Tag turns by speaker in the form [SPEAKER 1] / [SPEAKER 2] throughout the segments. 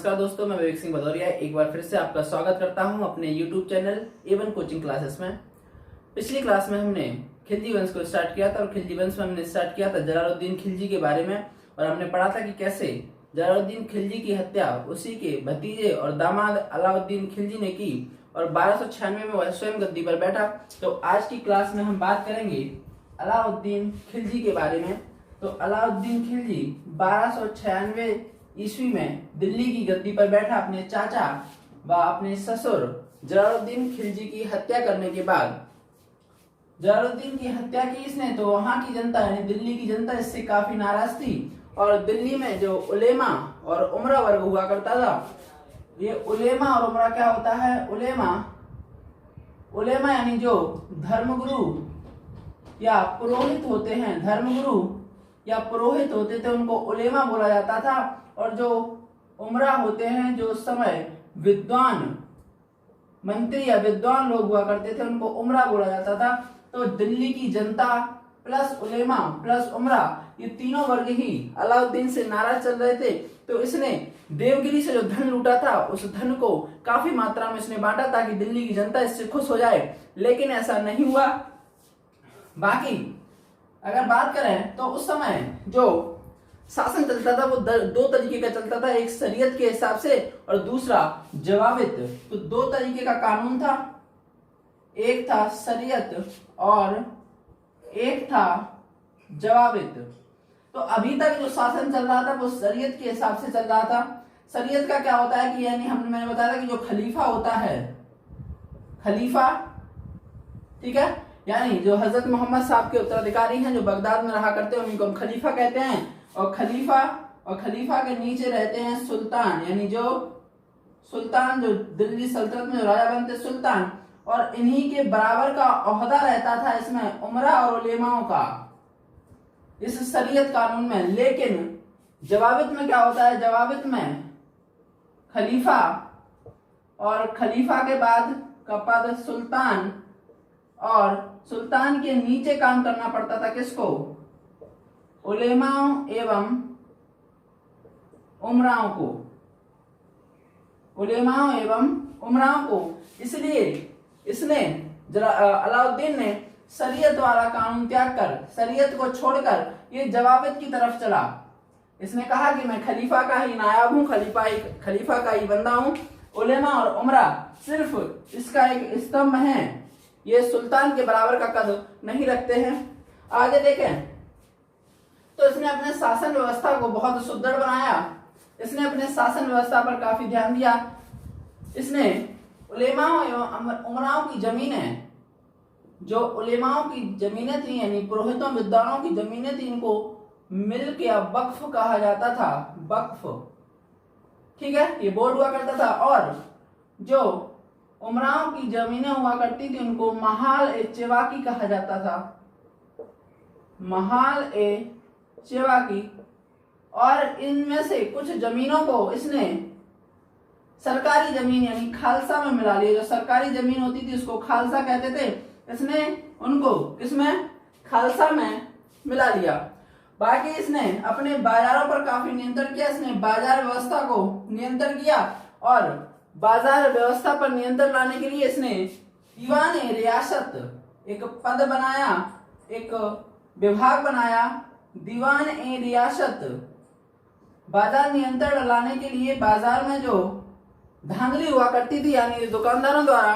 [SPEAKER 1] नमस्कार दोस्तों, मैं विवेक सिंह भदौरिया एक बार फिर से आपका स्वागत करता हूं अपने YouTube channel A1 coaching classes में। पिछली क्लास में हमने खिलजी वंश को स्टार्ट किया था और खिलजी वंश में हमने स्टार्ट किया था जलालुद्दीन खिलजी के बारे में और हमने पढ़ा था कि कैसे जलालुद्दीन खिलजी की हत्या उसी के भतीजे और दामाद अलाउद्दीन खिलजी ने की और 1296 में वह स्वयं गद्दी पर बैठा। तो आज की क्लास में हम बात करेंगे अलाउद्दीन खिलजी के बारे में। तो अलाउद्दीन खिलजी 1296 ईस्वी में दिल्ली की गद्दी पर बैठा अपने चाचा व अपने ससुर जलालुद्दीन खिलजी की हत्या करने के बाद जलालुद्दीन की हत्या की इसने, तो वहां की जनता यानी दिल्ली की जनता इससे काफी नाराज थी और दिल्ली में जो उलेमा और उमरा वर्ग हुआ करता था, ये उलेमा और उमरा क्या होता है? उलेमा यानी जो धर्मगुरु या पुरोहित होते हैं, धर्मगुरु या पुरोहित होते थे उनको उलेमा बोला जाता था और जो उमरा होते हैं जो उस समय विद्वान मंत्री या विद्वान लोग हुआ करते थे उनको उमरा बोला जाता था। तो दिल्ली की जनता प्लस उलेमा प्लस उमरा ये तीनों वर्ग ही अलाउद्दीन से नाराज चल रहे थे। तो इसने देवगिरी से जो धन लूटा था उस धन को काफी मात्रा में इसने बांटा ताकि दिल्ली की जनता इससे खुश हो जाए, लेकिन ऐसा नहीं हुआ। बाकी अगर बात करें तो उस समय जो शासन चलता था वो दो तरीके का चलता था, एक शरीयत के हिसाब से और दूसरा जवाबित। तो दो तरीके का कानून था, एक था शरीयत और एक था जवाबित। तो अभी तक जो शासन चल रहा था वो शरीयत के हिसाब से चल रहा था। शरीयत का क्या होता है कि यानी मैंने बताया था कि जो खलीफा होता है, खलीफा, ठीक है, यानी जो हजरत मोहम्मद साहब के उत्तराधिकारी हैं जो बगदाद में रहा करते हैं उनको हम खलीफा कहते हैं। और खलीफा के नीचे रहते हैं सुल्तान, यानी जो सुल्तान जो दिल्ली सल्तनत में जो राजा बनते सुल्तान, और इन्हीं के बराबर का ओहदा रहता था इसमें उमरा और उलेमाओं का इस शरीयत कानून में। लेकिन जवाबित में क्या होता है? जवाबित में खलीफा और खलीफा के बाद का पद सुल्तान और सुल्तान के नीचे काम करना पड़ता था किसको? उलेमाओं एवं उमराओं को, उलेमाओं एवं उमराओं को। इसलिए इसने अलाउद्दीन ने शरीयत वाला कानून त्याग कर, शरीयत को छोड़कर ये जवाबित की तरफ चला। इसने कहा कि मैं खलीफा का ही नायाब हूं, खलीफा का ही बंदा हूं। उलेमा और उमरा सिर्फ इसका एक स्तंभ है, ये सुल्तान के बराबर का कद नहीं रखते हैं। आगे देखें तो इसने अपने शासन व्यवस्था को बहुत सुदृढ़ बनाया। इसने अपने शासन व्यवस्था पर काफी ध्यान दिया। इसने उलेमाओं एवं उमराओं की जमीनें, जो उलेमाओं की जमीनें थी यानी पुरोहितों विद्वानों की जमीनें थी, इनको मिल्क या वक्फ कहा जाता था, वक्फ, ठीक है, ये बोर्ड हुआ करता था। और जो उमराओं की जमीनें हुआ करती थी उनको महाल ए चेवाकी कहा जाता था, महाल ए चेवाकी। और इनमें से कुछ जमीनों को इसने सरकारी जमीन यानी खालसा में मिला लिया। जो सरकारी जमीन होती थी उसको खालसा कहते थे, इसने उनको किसमें? खालसा में मिला लिया। बाकी इसने अपने बाजारों पर काफी नियंत्रण किया। इसने बाजार व्यवस्था को नियंत्रण किया और बाजार व्यवस्था पर नियंत्रण लाने के लिए इसने दीवान ए रियासत एक पद बनाया, एक विभाग बनाया, दीवान ए रियासत। बाजार नियंत्रण लाने के लिए बाजार में जो धांधली हुआ करती थी यानी दुकानदारों द्वारा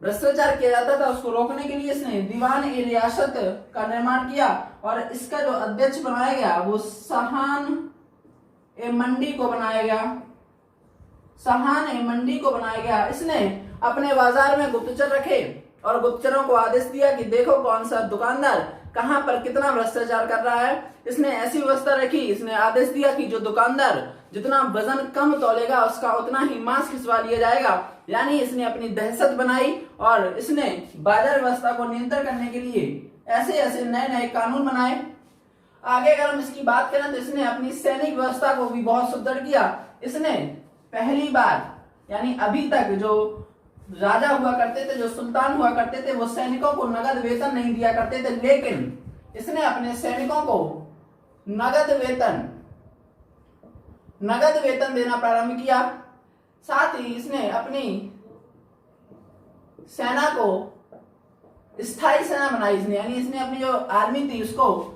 [SPEAKER 1] भ्रष्टाचार किया जाता था उसको रोकने के लिए इसने दीवान ए रियासत का निर्माण किया और इसका जो अध्यक्ष बनाया गया वो सहान ए मंडी को बनाया गया, सहान ए मंडी को बनाया गया। इसने अपने बाजार में गुप्तचर रखे और गुप्तचरों को आदेश दिया कि देखो कौन सा दुकानदार कहां पर कितना भ्रष्टाचार कर रहा है। इसने ऐसी व्यवस्था रखी, इसने आदेश दिया कि जो दुकानदार जितना वजन कम तोलेगा उसका उतना ही मांस खिंचवा लिया जाएगा। यानी इसने अपनी दहशत बनाई और इसने बाजार व्यवस्था को नियंत्रण करने के लिए ऐसे ऐसे नए नए कानून बनाए। आगे अगर हम इसकी बात करें तो इसने अपनी सैनिक व्यवस्था को भी बहुत सुदृढ़ किया। इसने पहली बार यानी अभी तक जो राजा हुआ करते थे, जो सुल्तान हुआ करते थे, वो सैनिकों को नगद वेतन नहीं दिया करते थे, लेकिन इसने अपने सैनिकों को नगद नगद वेतन देना प्रारंभ किया। साथ ही इसने अपनी सेना को स्थायी सेना बनाई इसने, यानी इसने अपनी जो आर्मी थी उसको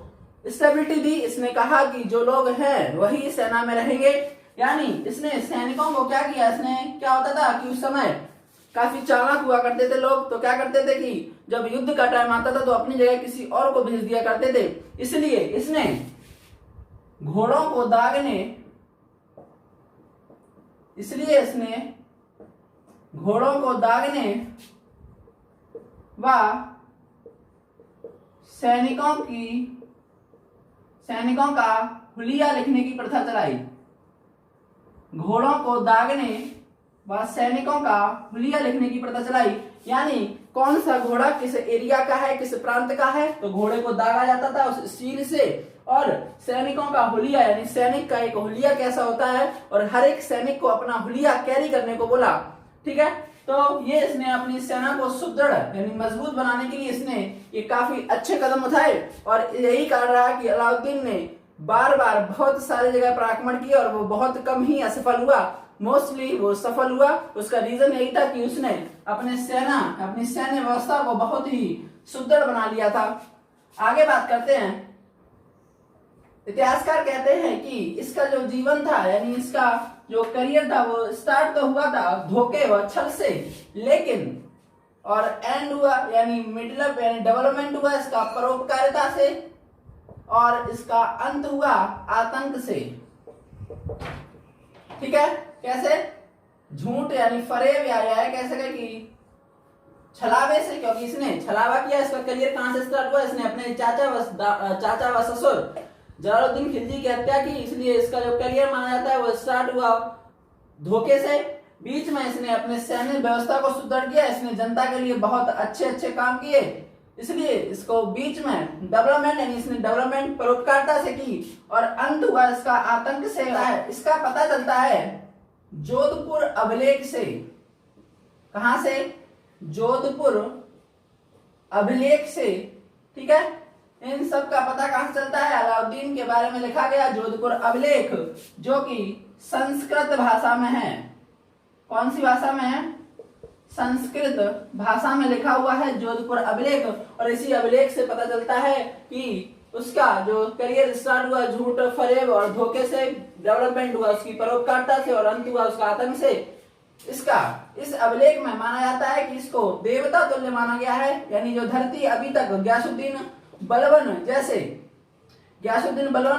[SPEAKER 1] स्टेबिलिटी दी। इसने कहा कि जो लोग हैं वही सेना में रहेंगे, यानी इसने सैनिकों को क्या किया, इसने क्या होता था कि उस समय काफी चालाक हुआ करते थे लोग, तो क्या करते थे कि जब युद्ध का टाइम आता था तो अपनी जगह किसी और को भेज दिया करते थे। इसलिए इसने घोड़ों को दागने व सैनिकों का हुलिया लिखने की प्रथा चलाई। घोड़ों को दागने व सैनिकों का हुलिया लिखने की प्रथा चलाई, यानी कौन सा घोड़ा किस एरिया का है, किस प्रांत का है, तो घोड़े को दागा जाता था उस स्टील से। और सैनिकों का हुलिया, यानी सैनिक का एक हुलिया कैसा होता है, और हर एक सैनिक को अपना हुलिया कैरी करने को बोला। ठीक है, तो ये इसने अपनी सेना को सुदृढ़ यानी मजबूत बनाने के लिए इसने ये काफी अच्छे कदम उठाए। और यही कारण रहा कि अलाउद्दीन ने बार बार बहुत सारी जगह पर आक्रमण किया और वो बहुत कम ही असफल हुआ। मोस्टली वो सफल हुआ, उसका रीजन यही था कि उसने अपनी सैन्य व्यवस्था को बहुत ही सुदृढ़ बना लिया था। आगे बात करते हैं। इतिहासकार कहते हैं कि इसका जो जीवन था, यानी इसका जो करियर था, वो स्टार्ट तो हुआ था धोखे व छल से, लेकिन और एंड हुआ यानी मिडल अप यानी डेवलपमेंट हुआ इसका परोपकारिता से, और इसका अंत हुआ आतंक से। ठीक है, कैसे? झूठ यानी फरेब या कैसे कहे कि छलावे से, क्योंकि इसने छलावा किया। इसका करियर कहां से स्टार्ट हुआ, इसने अपने चाचा व ससुर जलालुद्दीन खिलजी की हत्या की, इसलिए इसका जो करियर माना जाता है वो स्टार्ट हुआ धोखे से। बीच में इसने अपने सैन्य व्यवस्था को सुदृढ़ किया, इसने जनता के लिए बहुत अच्छे अच्छे काम किए, इसलिए इसको बीच में डेवलपमेंट यानी इसने डेवलपमेंट परोपकारिता से की। और अंत हुआ इसका आतंक से। इसका पता चलता है जोधपुर अभिलेख से। कहां से? जोधपुर अभिलेख से। ठीक है, इन सब का पता कहां से चलता है? अलाउद्दीन के बारे में लिखा गया जोधपुर अभिलेख, जो कि संस्कृत भाषा में है। कौन सी भाषा में है? संस्कृत भाषा में लिखा हुआ है जोधपुर अभिलेख। और इसी अभिलेख से पता चलता है कि उसका जो करियर स्टार्ट हुआ झूठ, फरेब और धोखे से, डेवलपमेंट हुआ उसकी परोपकारिता से, और अंत हुआ उसका आतंक से। इस अभिलेख में माना जाता है कि इसको देवता तुल्य माना गया है, यानी जो धरती अभी तक गयासुद्दीन बलबन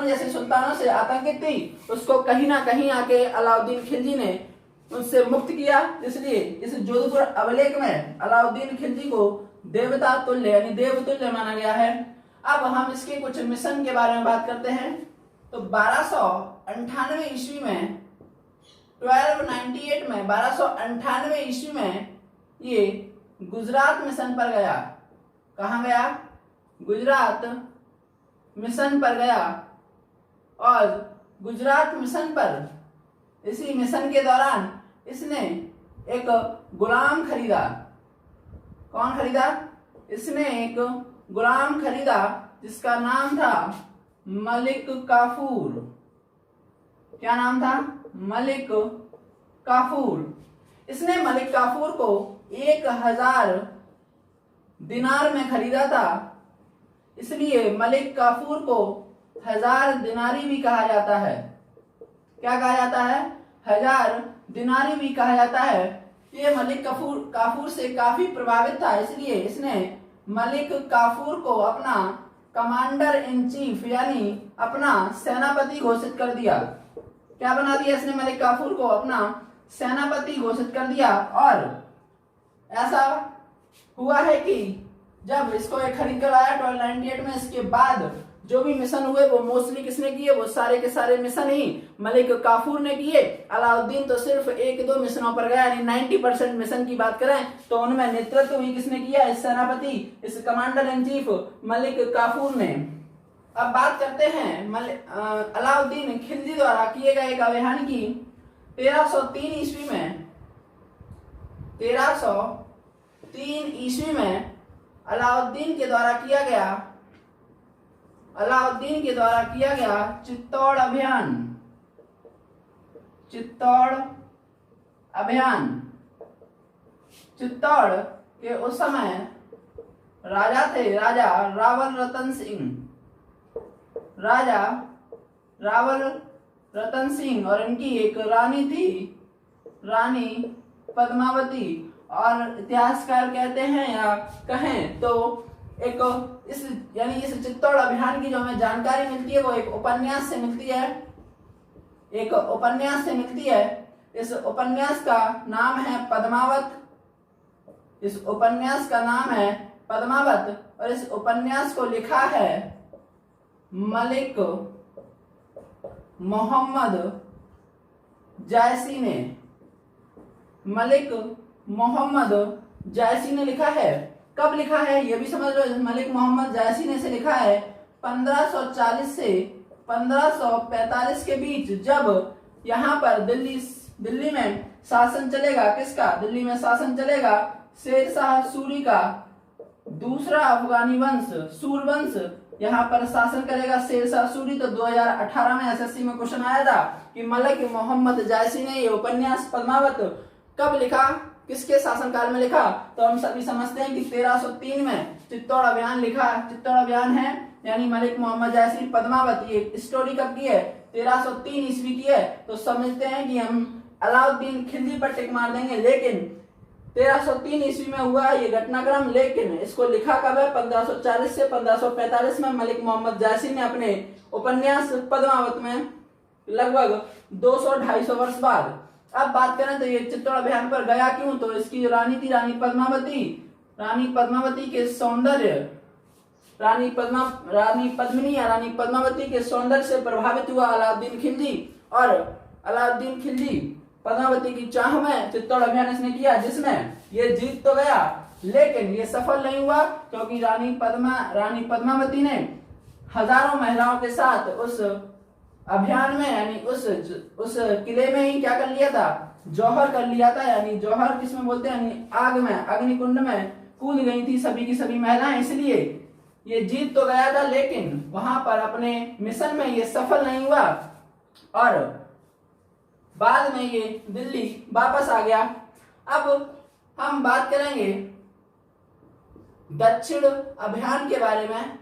[SPEAKER 1] जैसे सुल्तानों से आतंकित थी, उसको कहीं ना कहीं आके अलाउद्दीन खिलजी ने उनसे मुक्त किया। इसलिए इस जोधपुर अभिलेख में अलाउद्दीन खिलजी को देवता तुल्य यानी देवतुल्य माना गया है। अब हम इसके कुछ मिशन के बारे में बात करते हैं। तो 1298 ईस्वी में 1298 ईस्वी में ये गुजरात मिशन पर गया। कहां गया? गुजरात मिशन पर गया। और गुजरात मिशन पर इसी मिशन के दौरान इसने एक गुलाम खरीदा। कौन खरीदा? इसने एक गुलाम खरीदा जिसका नाम था मलिक काफूर। क्या नाम था? मलिक काफूर। इसने मलिक काफूर को 1000 दिनार में खरीदा था, इसलिए मलिक काफूर को 1000 दिनारी भी कहा जाता है। क्या कहा जाता है? 1000 दिनारी भी कहा जाता है। ये मलिक काफूर से काफी प्रभावित था, इसलिए इसने मलिक काफूर को अपना कमांडर इन चीफ यानी अपना सेनापति घोषित कर दिया। क्या बना दिया इसने? मलिक काफूर को अपना सेनापति घोषित कर दिया। और ऐसा हुआ है कि जब इसको खरीद कर आया 1298 में, इसके बाद जो भी मिशन हुए वो मोस्टली किसने किए? वो सारे के सारे मिशन ही मलिक काफूर ने किए। अलाउद्दीन तो सिर्फ 1-2 मिशनों पर गया, यानी 90% मिशन की बात करें तो उनमें नेतृत्व ही किसने किया? इस सेनापति, इस commander in chief Malik Kafur ने। अब बात करते हैं अलाउद्दीन खिलजी द्वारा किए गए एक अभियान की। 1303 ईस्वी में अलाउद्दीन के द्वारा किया गया चित्तौड़ अभियान। चित्तौड़ अभियान। चित्तौड़ के उस समय राजा थे राजा रावल रतन सिंह। राजा रावल रतन सिंह और इनकी एक रानी थी, रानी पद्मावती। और इतिहासकार कहते हैं या कहें तो एक इस चित्तौड़ अभियान की जो हमें जानकारी मिलती है वो एक उपन्यास से मिलती है, एक उपन्यास से मिलती है। इस उपन्यास का नाम है पद्मावत। इस उपन्यास का नाम है पद्मावत और इस उपन्यास को लिखा है मलिक मोहम्मद जायसी ने। मलिक मोहम्मद जायसी ने लिखा है। कब लिखा है ये भी समझ लो। मलिक मोहम्मद जायसी ने इसे लिखा है 1540 से 1545 के बीच, जब यहाँ पर दिल्ली में शासन चलेगा। किसका? दिल्ली में शासन चलेगा शेरशाह सूरी का दूसरा अफगानी वंश, सूरवंश यहाँ पर शासन करेगा शेरशाह सूरी। तो 2018 में एसएससी में क्वेश्चन आया था कि मलिक मोहम्मद जायसी ने ये उपन्यास पद्मावत कब लिखा, किसके शासनकाल में लिखा? तो हम सभी समझते हैं कि 1303 में चित्तौड़ अभियान लिखा। चित्तौड़ अभियान है यानी मलिक मोहम्मद जायसी पद्मावत। ये स्टोरी कब की है? 1303 ईस्वी की है। तो समझते हैं कि हम अलाउद्दीन खिलजी पर टिक मार देंगे, लेकिन 1303 ईस्वी में हुआ ये घटनाक्रम। लेकिन इसको लिखा कब है? 1540 से 1545 में मलिक मोहम्मद जायसी ने अपने उपन्यास पद्मावत में, लगभग 200-250 वर्ष बाद। अब बात करें तो ये चित्तौड़ अभियान पर गया क्यों? तो इसकी जो रानी थी रानी पद्मावती के सौंदर्य, रानी पद्मिनी या रानी पद्मावती के सौंदर्य से प्रभावित हुआ अलाउद्दीन खिलजी। और अलाउद्दीन खिलजी पद्मावती की चाह में चित्तौड़ अभियान इसने किया, जिसमें ये जीत तो गया लेकिन ये सफल नहीं हुआ, क्योंकि रानी पद्मावती ने हजारों महिलाओं के साथ उस अभियान में यानी उस किले में ही क्या कर लिया था? जौहर कर लिया था। यानी जौहर किसमें बोलते हैं? यानी आग में, अग्निकुंड में कूद गई थी सभी की सभी महिलाएं। इसलिए ये जीत तो गया था लेकिन वहां पर अपने मिशन में ये सफल नहीं हुआ और बाद में ये दिल्ली वापस आ गया। अब हम बात करेंगे दक्षिण अभियान के बारे में।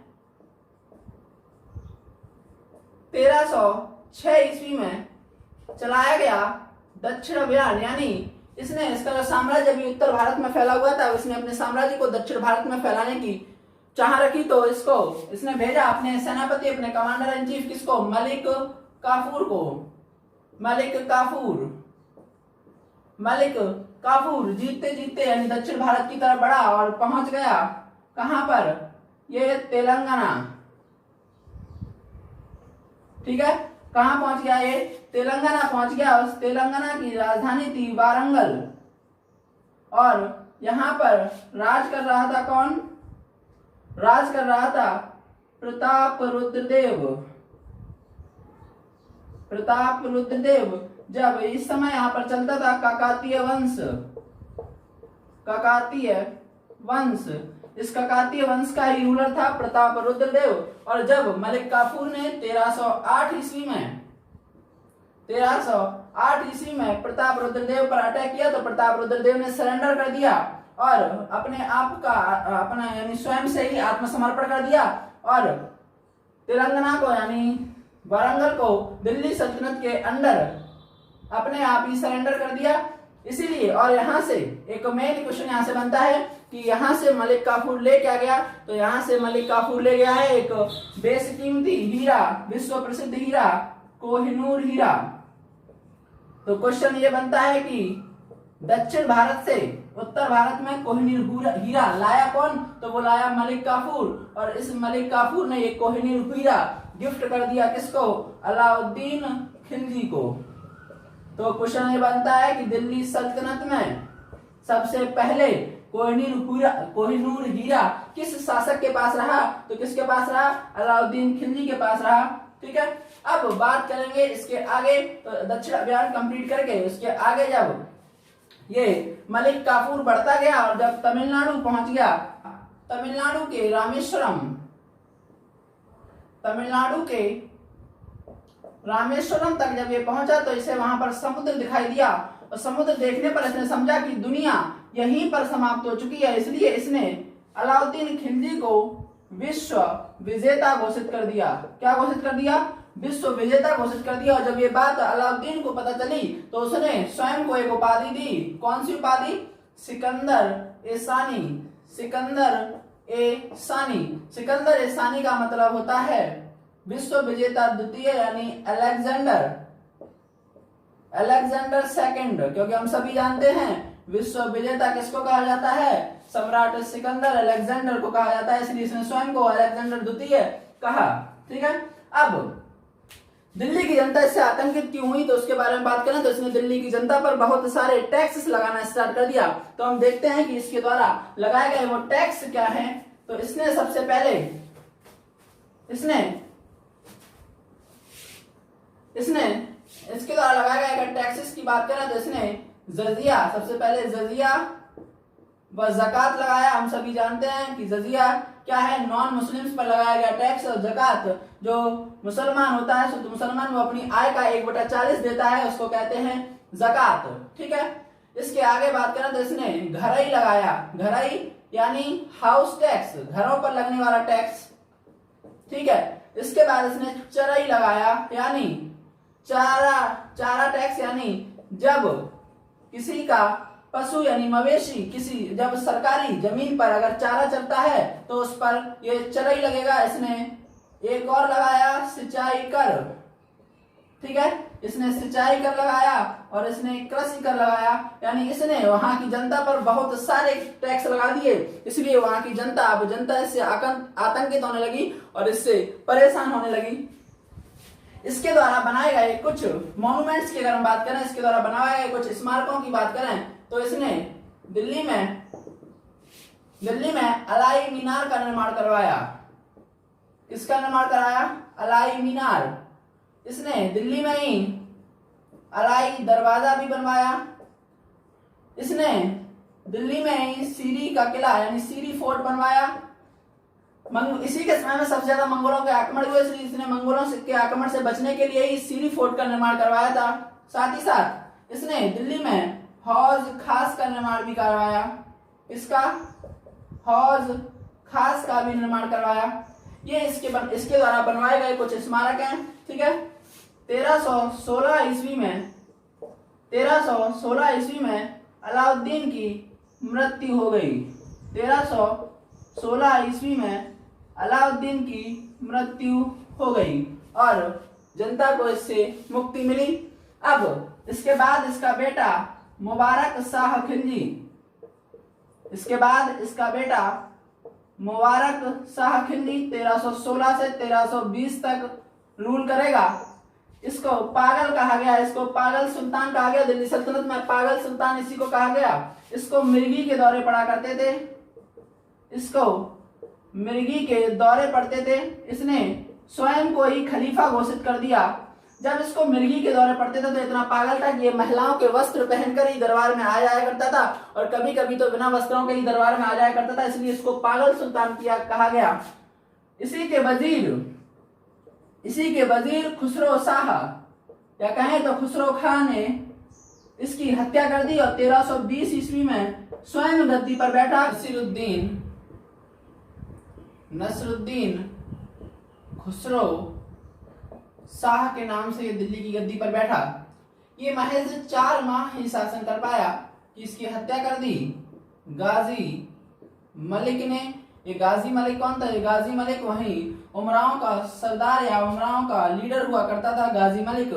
[SPEAKER 1] 1306 ईस्वी में चलाया गया दक्षिण अभियान, यानी इसका जो साम्राज्य अभी उत्तर भारत में फैला हुआ था, इसने अपने साम्राज्य को दक्षिण भारत में फैलाने की चाह रखी। तो इसने भेजा अपने सेनापति, अपने कमांडर इन चीफ, किसको? मलिक काफूर को। मलिक काफूर जीतते जीतते यानी दक्षिण भारत की तरफ बढ़ा और पहुंच गया कहां पर? ये तेलंगाना। ठीक है, कहां पहुंच गया? ये तेलंगाना पहुंच गया। उस तेलंगाना की राजधानी थी वारंगल और यहां पर राज कर रहा था कौन? राज कर रहा था प्रताप रुद्रदेव। जब इस समय यहाँ पर चलता था काकातीय वंश। इस काकातीय वंश का ही रूलर था प्रताप रुद्रदेव। और जब मलिक काफूर ने 1308 ईस्वी में प्रताप रुद्रदेव पर अटैक किया तो प्रताप रुद्रदेव ने सरेंडर कर दिया और अपने आप का यानी स्वयं से ही आत्मसमर्पण कर दिया और तेलंगाना को यानी वारंगल को दिल्ली सल्तनत के अंडर अपने आप ही सरेंडर कर दिया। इसीलिए और यहाँ से एक मेन क्वेश्चन यहाँ से बनता है कि यहाँ से मलिक काफूर ले क्या गया? तो यहाँ से मलिक काफूर ले गया है एक बेशकीमती हीरा, विश्व प्रसिद्ध हीरा, कोहिनूर हीरा। तो क्वेश्चन ये बनता है कि दक्षिण भारत से उत्तर भारत में कोहिनूर हीरा लाया कौन? तो वो लाया मलिक काफूर। और इस मलिक काफूर ने ये कोहिनूर हीरा गिफ्ट कर दिया किसको? अलाउद्दीन खिलजी को। तो क्वेश्चन ये बनता है कि दिल्ली सल्तनत में सबसे पहले कोहिनूर हीरा किस शासक के पास रहा? तो किसके पास रहा? अलाउद्दीन खिलजी के पास रहा। ठीक है, अब बात करेंगे इसके आगे। तो दक्षिण अभियान कंप्लीट करके उसके आगे जब ये मलिक काफूर बढ़ता गया और जब तमिलनाडु पहुंच गया, तमिलनाडु के रामेश्वरम तक जब ये पहुंचा तो इसे वहां पर समुद्र दिखाई दिया और समुद्र देखने पर इसने समझा कि दुनिया यहीं पर समाप्त हो चुकी है, इसलिए इसने अलाउद्दीन खिलजी को विश्व विजेता घोषित कर दिया। क्या घोषित कर दिया? विश्व विजेता घोषित कर दिया। और जब ये बात अलाउद्दीन को पता चली तो उसने स्वयं को एक उपाधि दी। कौन सी उपाधि? सिकंदर ए सानी। सिकंदर ए सानी। सिकंदर ए सानी का मतलब होता है विश्व विजेता द्वितीय, यानी अलेक्जेंडर सेकंड, क्योंकि हम सभी जानते हैं विश्व विजेता किसको कहा जाता है? सम्राट सिकंदर अलेक्जेंडर को कहा जाता है, इसलिए इसने स्वयं को अलेक्जेंडर द्वितीय कहा। ठीक है। अब दिल्ली की जनता इससे आतंकित क्यों हुई तो उसके बारे में बात करें तो इसने दिल्ली की जनता पर बहुत सारे टैक्स लगाना स्टार्ट कर दिया। तो हम देखते हैं कि इसके द्वारा लगाए गए वो टैक्स क्या हैं। तो इसने सबसे पहले इसके द्वारा लगाए गए अगर टैक्सेस की बात करें तो इसने जजिया, सबसे पहले जजिया व ज़कात लगाया। हम सभी जानते हैं कि जजिया क्या है? नॉन मुस्लिम्स पर लगाया गया टैक्स। और ज़कात जो मुसलमान होता है तो मुसलमान वो अपनी आय का 1/40 देता है, उसको कहते हैं ज़कात। ठीक है। इसके आगे बात करें तो इसने घरई लगाया। घरई यानी हाउस टैक्स, घरों पर लगने वाला टैक्स। ठीक है। इसके बाद इसने चरई लगाया, यानी चारा टैक्स, यानी जब किसी का पशु यानी मवेशी जब सरकारी जमीन पर अगर चारा चरता है तो उस पर ये चरई लगेगा। इसने एक और लगाया सिंचाई कर। ठीक है। इसने सिंचाई कर लगाया और इसने कृषि कर लगाया, यानी इसने वहां की जनता पर बहुत सारे टैक्स लगा दिए, इसलिए वहां की जनता इससे आतंकित होने लगी और इससे परेशान होने लगी। इसके द्वारा बनाए गए कुछ मॉन्यूमेंट्स की अगर हम बात करें, इसके द्वारा बनाए गए कुछ स्मारकों की बात करें तो इसने दिल्ली में अलाई मीनार का निर्माण करवाया। किसका निर्माण कराया? अलाई मीनार। इसने दिल्ली में ही अलाई दरवाजा भी बनवाया। इसने दिल्ली में ही सीरी का किला यानी सीरी फोर्ट बनवाया। इसी के समय में सबसे ज्यादा मंगोलों के आक्रमण हुए, इसलिए इसने मंगोलों के आक्रमण से बचने के लिए ही सीरी फोर्ट का निर्माण करवाया था। साथ ही साथ इसने दिल्ली में हौज खास का निर्माण भी करवाया। इसका हौज खास का भी निर्माण करवाया। ये इसके द्वारा बनवाए गए कुछ स्मारक हैं। ठीक है। 1316 ईस्वी में अलाउद्दीन की मृत्यु हो गई। 1316 ईस्वी में अलाउद्दीन की मृत्यु हो गई और जनता को इससे मुक्ति मिली। अब इसके बाद इसका बेटा मुबारक शाह खिलजी, इसके बाद इसका बेटा मुबारक शाह खिलजी 1316 से 1320 तक रूल करेगा। इसको पागल कहा गया, इसको पागल सुल्तान कहा गया। दिल्ली सल्तनत में पागल सुल्तान इसी को कहा गया। इसको मिर्गी के दौरे पड़ा करते थे, इसको मिर्गी के दौरे पड़ते थे। इसने स्वयं को ही खलीफा घोषित कर दिया। जब इसको मिर्गी के दौरे पड़ते थे तो इतना पागल था कि ये महिलाओं के वस्त्र पहनकर ही दरबार में आ जाया करता था और कभी कभी तो बिना वस्त्रों के ही दरबार में आ जाया करता था, इसलिए इसको पागल सुल्तान कहा गया। इसी के वजीर खुसरो शाह या कहें तो खुसरो खान ने इसकी हत्या कर दी और 1320 ईस्वी में स्वयं गद्दी पर बैठा। नसरुद्दीन खुसरो शाह के नाम से दिल्ली की गद्दी पर बैठा। ये महज 4 माह ही शासन कर पाया कि इसकी हत्या कर दी गाजी मलिक ने। ये गाजी मलिक कौन था? ये गाजी मलिक वही उमराव का सरदार या उमराव का लीडर हुआ करता था, गाजी मलिक।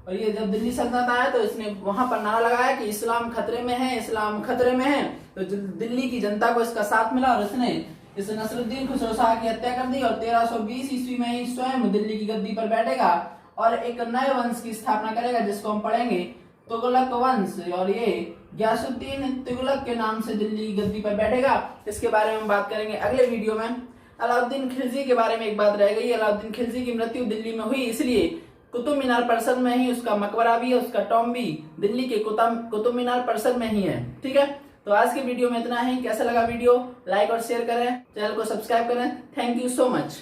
[SPEAKER 1] और ये जब दिल्ली सल्तनत आया तो इसने वहां पर नारा लगाया कि इस्लाम खतरे में है, इस्लाम खतरे में है। तो दिल्ली की जनता को इसका साथ मिला और इसने इस नसरुद्दीन खुसरो शाह की हत्या कर दी और 1320 ईस्वी में ही स्वयं दिल्ली की गद्दी पर बैठेगा और एक नए वंश की स्थापना करेगा जिसको हम पढ़ेंगे तुगलक वंश। और ये गयासुद्दीन तुगलक के नाम से दिल्ली की गद्दी पर बैठेगा। इसके बारे में हम बात करेंगे अगले वीडियो में। अलाउद्दीन खिलजी के बारे में एक बात रह गई। अलाउद्दीन खिलजी की मृत्यु दिल्ली में हुई, इसलिए कुतुब मीनार परिसर में ही उसका मकबरा भी है, उसका टॉम भी दिल्ली के कुतुब मीनार परिसर में ही है। ठीक है। तो आज के वीडियो में इतना ही। कैसा लगा वीडियो? लाइक और शेयर करें, चैनल को सब्सक्राइब करें। Thank you so much.